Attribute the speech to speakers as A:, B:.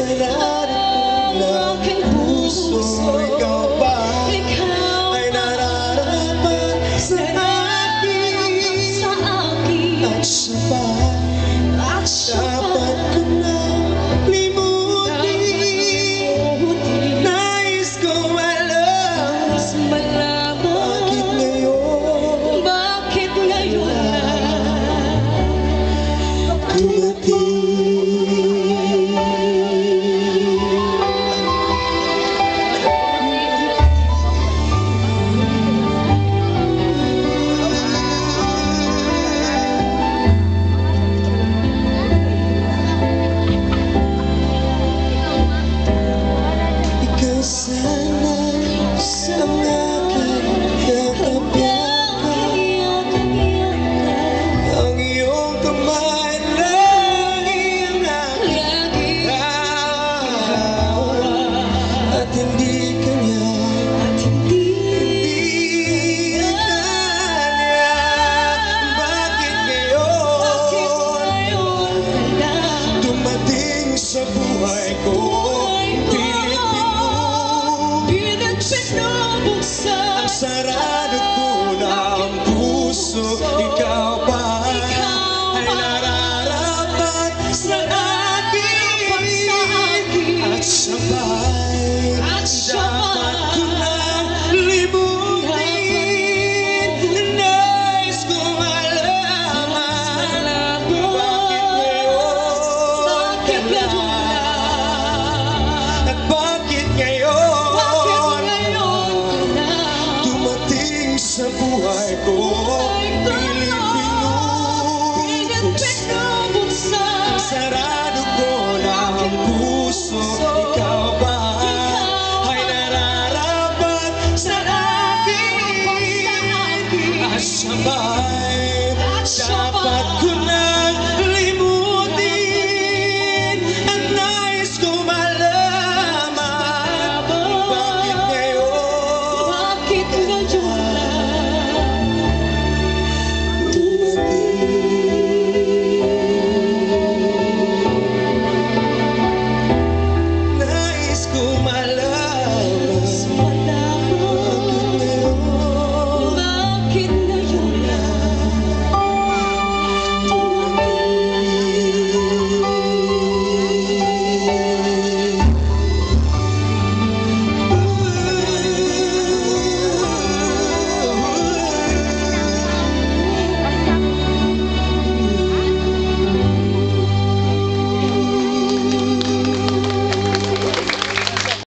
A: sarado ng puso. Ikaw ba ay nararapat sa akin? At siya ba dapat ko na limutin? Nais ko alam bakit ngayon sa buhay ko, pilit pinubuksan ang sarado ko ng puso. Ikaw ba ay nararapat sa akin? At siya ba'y dapat ko na limutin? Nais ko malaman bakit ngayon dumating sa buhay ko.